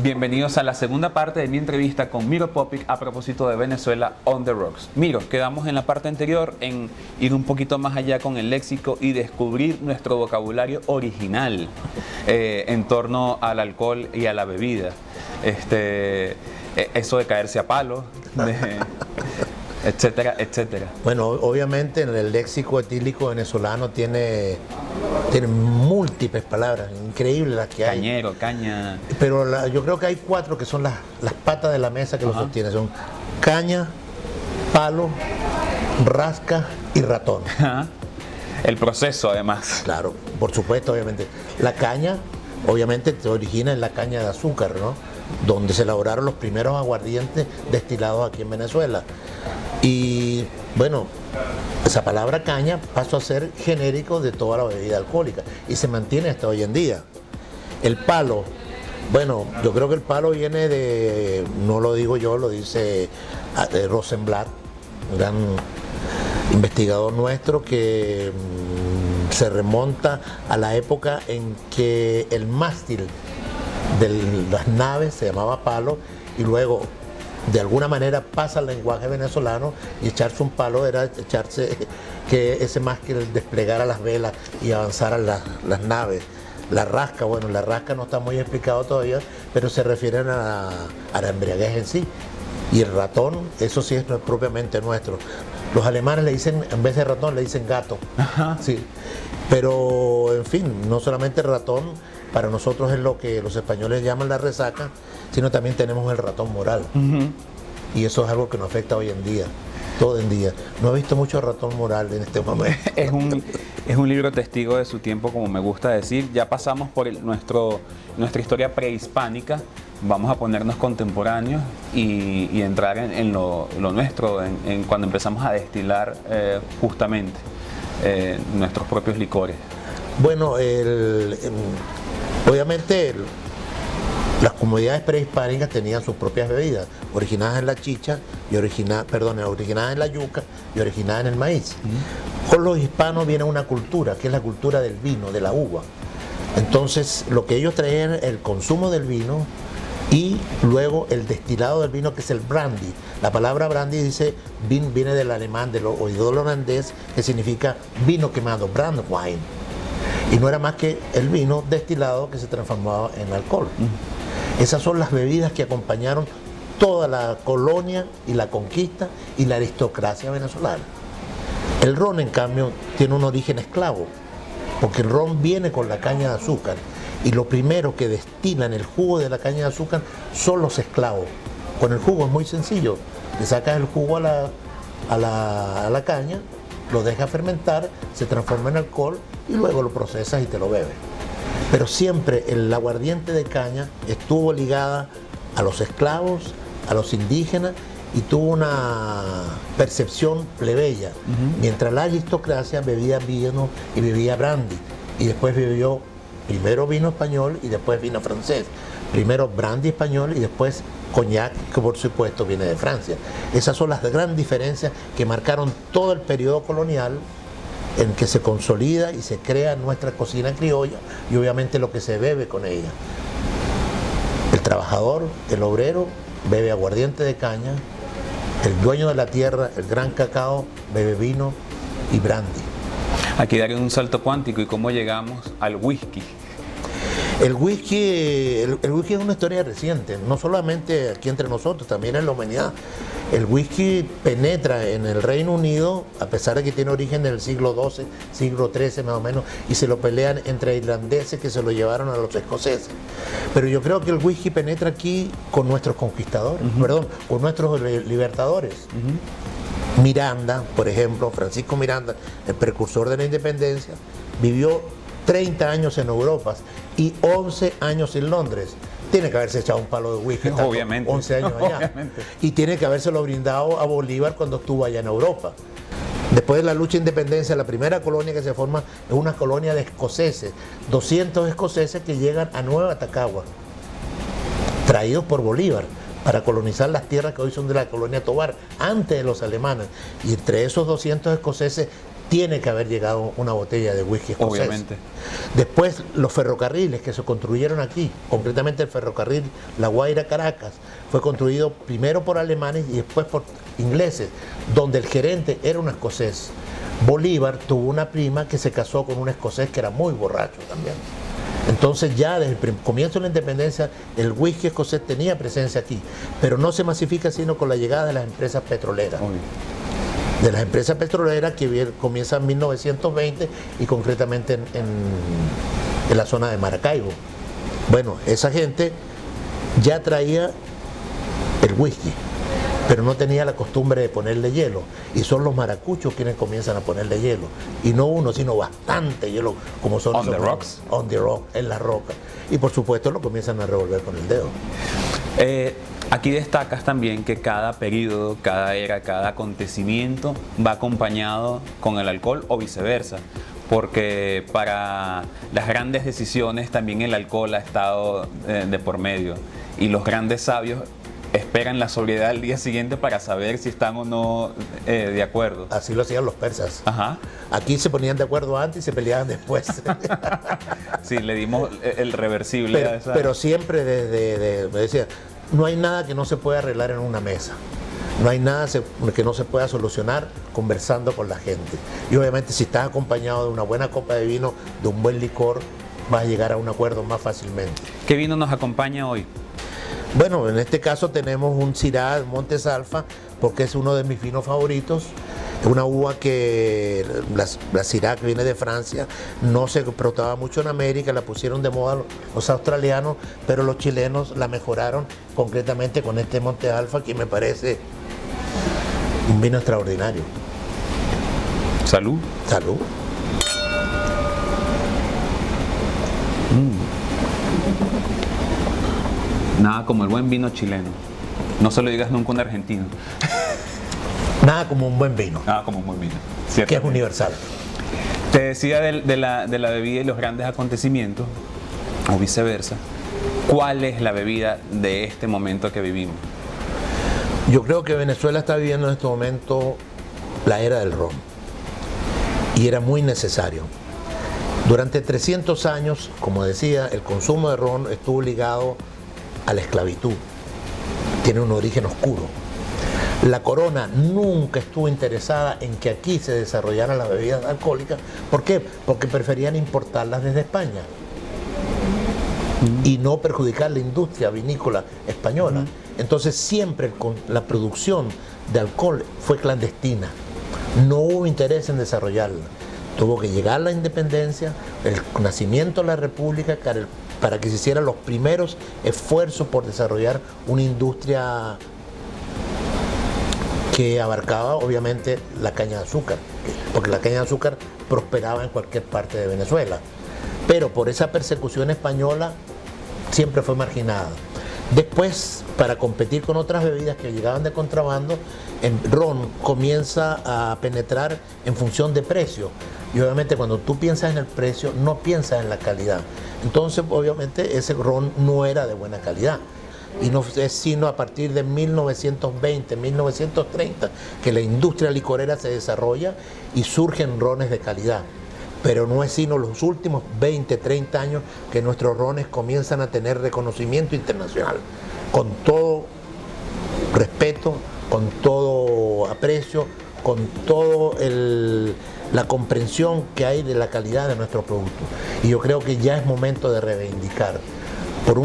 Bienvenidos a la segunda parte de mi entrevista con Miro Popic a propósito de Venezuela on the Rocks. Miro, quedamos en la parte anterior en ir un poquito más allá con el léxico y descubrir nuestro vocabulario original en torno al alcohol y a la bebida. Eso de caerse a palo, etcétera, etcétera. Bueno, obviamente en el léxico etílico venezolano tiene múltiples palabras, increíbles las que hay. Cañero, caña. Pero yo creo que hay 4 que son las patas de la mesa que lo sostienen. Son caña, palo, rasca y ratón. El proceso, además. Claro, por supuesto, obviamente. La caña, obviamente, se origina en la caña de azúcar, ¿no? Donde se elaboraron los primeros aguardientes destilados aquí en Venezuela. Y bueno, esa palabra caña pasó a ser genérico de toda la bebida alcohólica y se mantiene hasta hoy en día. El palo, bueno, yo creo que el palo viene de, no lo digo yo, lo dice Rosenblatt, un gran investigador nuestro que se remonta a la época en que el mástil de las naves se llamaba palo y luego de alguna manera pasa al lenguaje venezolano y echarse un palo era echarse que ese mástil desplegara las velas y avanzara las naves. La rasca, bueno, la rasca no está muy explicado todavía, pero se refieren a la embriaguez en sí. Y el ratón, eso sí es propiamente nuestro. Los alemanes le dicen, en vez de ratón, le dicen gato. Ajá. Sí. Pero, en fin, no solamente el ratón, para nosotros es lo que los españoles llaman la resaca, sino también tenemos el ratón moral. Y eso es algo que nos afecta hoy en día, todo en día. No he visto mucho ratón moral en este momento. Es un libro testigo de su tiempo, como me gusta decir. Ya pasamos por nuestra historia prehispánica. Vamos a ponernos contemporáneos y entrar en lo nuestro, en cuando empezamos a destilar justamente nuestros propios licores. Bueno, obviamente las comunidades prehispánicas tenían sus propias bebidas, originadas en la chicha, originadas en la yuca y originadas en el maíz. Con los hispanos viene una cultura, que es la cultura del vino, de la uva. Entonces, lo que ellos traían era el consumo del vino y luego el destilado del vino, que es el brandy. La palabra brandy viene del alemán, del oído holandés, que significa vino quemado, brandwine. Y no era más que el vino destilado que se transformaba en alcohol. Esas son las bebidas que acompañaron toda la colonia y la conquista y la aristocracia venezolana. El ron, en cambio, tiene un origen esclavo, porque el ron viene con la caña de azúcar y lo primero que destilan el jugo de la caña de azúcar son los esclavos. Con el jugo es muy sencillo, le sacas el jugo a la caña, lo dejas fermentar, se transforma en alcohol y luego lo procesas y te lo bebes. Pero siempre el aguardiente de caña estuvo ligada a los esclavos, a los indígenas y tuvo una percepción plebeya. Mientras la aristocracia bebía vino y bebía brandy y después bebió primero vino español y después vino francés. Primero brandy español y después coñac, que por supuesto viene de Francia. Esas son las grandes diferencias que marcaron todo el periodo colonial en que se consolida y se crea nuestra cocina criolla y obviamente lo que se bebe con ella. El trabajador, el obrero, bebe aguardiente de caña, el dueño de la tierra, el gran cacao, bebe vino y brandy. Aquí daré un salto cuántico y cómo llegamos al whisky. El whisky es una historia reciente, no solamente aquí entre nosotros, también en la humanidad. El whisky penetra en el Reino Unido, a pesar de que tiene origen en el siglo XII, siglo XIII más o menos, y se lo pelean entre irlandeses que se lo llevaron a los escoceses. Pero yo creo que el whisky penetra aquí con nuestros conquistadores, con nuestros libertadores. Miranda, por ejemplo, Francisco Miranda, el precursor de la independencia, vivió 30 años en Europa y 11 años en Londres. Tiene que haberse echado un palo de whisky, obviamente, 11 años allá. Obviamente. Y tiene que habérselo brindado a Bolívar cuando estuvo allá en Europa. Después de la lucha de independencia, la primera colonia que se forma es una colonia de escoceses, 200 escoceses que llegan a Nueva Tacagua, traídos por Bolívar para colonizar las tierras que hoy son de la colonia Tovar, antes de los alemanes. Y entre esos 200 escoceses tiene que haber llegado una botella de whisky escocés. Obviamente. Después, los ferrocarriles que se construyeron aquí, concretamente el ferrocarril La Guaira-Caracas, fue construido primero por alemanes y después por ingleses, donde el gerente era un escocés. Bolívar tuvo una prima que se casó con un escocés que era muy borracho también. Entonces ya desde el comienzo de la independencia el whisky escocés tenía presencia aquí, pero no se masifica sino con la llegada de las empresas petroleras. Obvio. De las empresas petroleras que comienzan en 1920 y concretamente en la zona de Maracaibo. Bueno, esa gente ya traía el whisky, pero no tenía la costumbre de ponerle hielo, y son los maracuchos quienes comienzan a ponerle hielo, y no uno, sino bastante hielo, como son On the rocks. On the rock, en la roca, y por supuesto lo comienzan a revolver con el dedo. Aquí destacas también que cada periodo, cada era, cada acontecimiento va acompañado con el alcohol o viceversa, porque para las grandes decisiones también el alcohol ha estado de por medio, y los grandes sabios esperan la sobriedad al día siguiente para saber si están o no de acuerdo. Así lo hacían los persas. Ajá. Aquí se ponían de acuerdo antes y se peleaban después. Sí, le dimos el reversible a esa... pero siempre me decía, no hay nada que no se pueda arreglar en una mesa. No hay nada que no se pueda solucionar conversando con la gente. Y obviamente si estás acompañado de una buena copa de vino, de un buen licor, vas a llegar a un acuerdo más fácilmente. ¿Qué vino nos acompaña hoy? Bueno, en este caso tenemos un Syrah Montes Alfa, porque es uno de mis vinos favoritos. Es una uva que, la Syrah, que viene de Francia, no se explotaba mucho en América, la pusieron de moda los australianos, pero los chilenos la mejoraron concretamente con este Montes Alfa, que me parece un vino extraordinario. Salud. Salud. Nada como el buen vino chileno. No se lo digas nunca a un argentino. Nada como un buen vino. Nada como un buen vino. Que es universal. Te decía de la bebida y los grandes acontecimientos, o viceversa. ¿Cuál es la bebida de este momento que vivimos? Yo creo que Venezuela está viviendo en este momento la era del ron. Y era muy necesario. Durante 300 años, como decía, el consumo de ron estuvo ligado a la esclavitud. Tiene un origen oscuro. La corona nunca estuvo interesada en que aquí se desarrollaran las bebidas alcohólicas. ¿Por qué? Porque preferían importarlas desde España y no perjudicar la industria vinícola española. Entonces siempre la producción de alcohol fue clandestina. No hubo interés en desarrollarla. Tuvo que llegar la independencia, el nacimiento de la república, para que se hicieran los primeros esfuerzos por desarrollar una industria que abarcaba obviamente la caña de azúcar, porque la caña de azúcar prosperaba en cualquier parte de Venezuela, pero por esa persecución española siempre fue marginada. Después, para competir con otras bebidas que llegaban de contrabando, el ron comienza a penetrar en función de precio. Y obviamente cuando tú piensas en el precio, no piensas en la calidad. Entonces, obviamente, ese ron no era de buena calidad. Y no es sino a partir de 1920, 1930, que la industria licorera se desarrolla y surgen rones de calidad. Pero no es sino los últimos 20, 30 años que nuestros rones comienzan a tener reconocimiento internacional, con todo respeto, con todo aprecio, con todo la comprensión que hay de la calidad de nuestros productos. Y yo creo que ya es momento de reivindicar. Por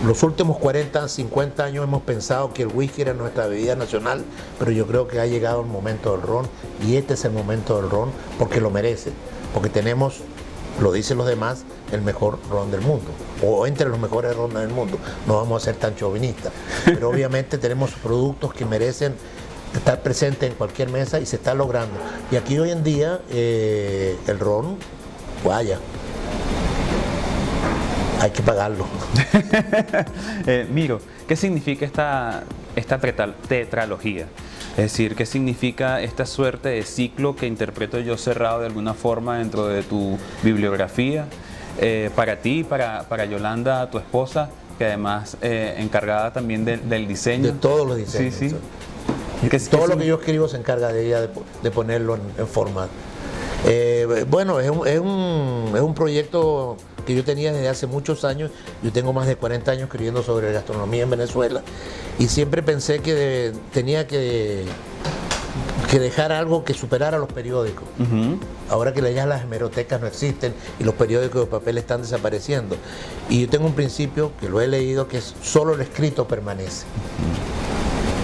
los últimos 40, 50 años hemos pensado que el whisky era nuestra bebida nacional, pero yo creo que ha llegado el momento del ron, y este es el momento del ron porque lo merece, porque tenemos, lo dicen los demás, el mejor ron del mundo, o entre los mejores rones del mundo. No vamos a ser tan chauvinistas, pero obviamente tenemos productos que merecen estar presentes en cualquier mesa y se está logrando. Y aquí hoy en día el ron, vaya, hay que pagarlo. Miro, ¿qué significa esta tetralogía? Es decir, ¿qué significa esta suerte de ciclo que interpreto yo cerrado de alguna forma dentro de tu bibliografía? Para ti, para Yolanda, tu esposa, que además encargada también del diseño. De todos los diseños. Sí, sí. Todo lo que yo escribo se encarga de ella de ponerlo en forma. Bueno, es un proyecto que yo tenía desde hace muchos años. Yo tengo más de 40 años escribiendo sobre gastronomía en Venezuela y siempre pensé que tenía que dejar algo que superara los periódicos. Ahora que ya las hemerotecas no existen y los periódicos de papel están desapareciendo. Y yo tengo un principio que lo he leído, que es: solo lo escrito permanece.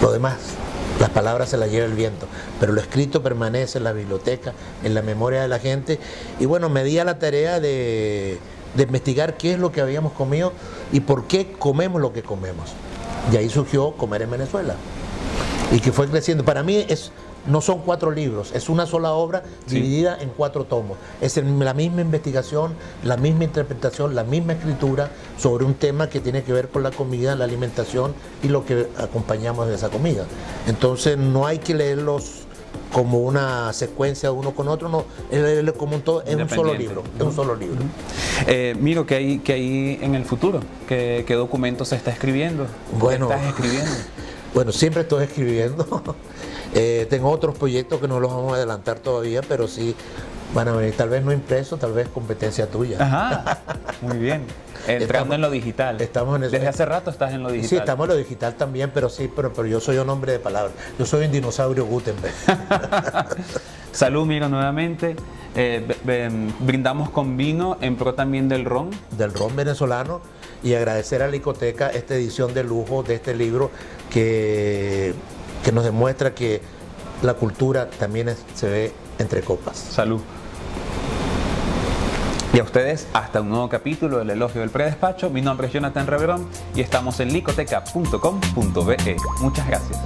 Lo demás, las palabras se las lleva el viento, pero lo escrito permanece en la biblioteca, en la memoria de la gente. Y bueno, me di a la tarea de investigar qué es lo que habíamos comido y por qué comemos lo que comemos. Y ahí surgió Comer en Venezuela, y que fue creciendo. Para mí no son 4 libros, es una sola obra dividida en 4 tomos. Es la misma investigación, la misma interpretación, la misma escritura sobre un tema que tiene que ver con la comida, la alimentación y lo que acompañamos de esa comida. Entonces no hay que leerlos como una secuencia uno con otro, no, es como un todo, es un solo libro, es un solo libro. Miro, ¿qué hay en el futuro? ¿Qué documentos se está escribiendo? Bueno, ¿qué estás escribiendo? Bueno, siempre estoy escribiendo. Tengo otros proyectos que no los vamos a adelantar todavía, pero sí van a venir, tal vez no impresos, tal vez competencia tuya. Ajá, muy bien. Entrando en lo digital. Estamos en eso. Desde hace rato estás en lo digital. Sí, estamos en lo digital también, pero yo soy un hombre de palabras. Yo soy un dinosaurio Gutenberg. Salud, Miro, nuevamente. Brindamos con vino en pro también del ron. Del ron venezolano, y agradecer a la Icoteca esta edición de lujo de este libro que nos demuestra que la cultura también se ve entre copas. Salud. Y a ustedes, hasta un nuevo capítulo del Elogio del Predespacho. Mi nombre es Jonathan Reverón y estamos en licoteca.com.be. Muchas gracias.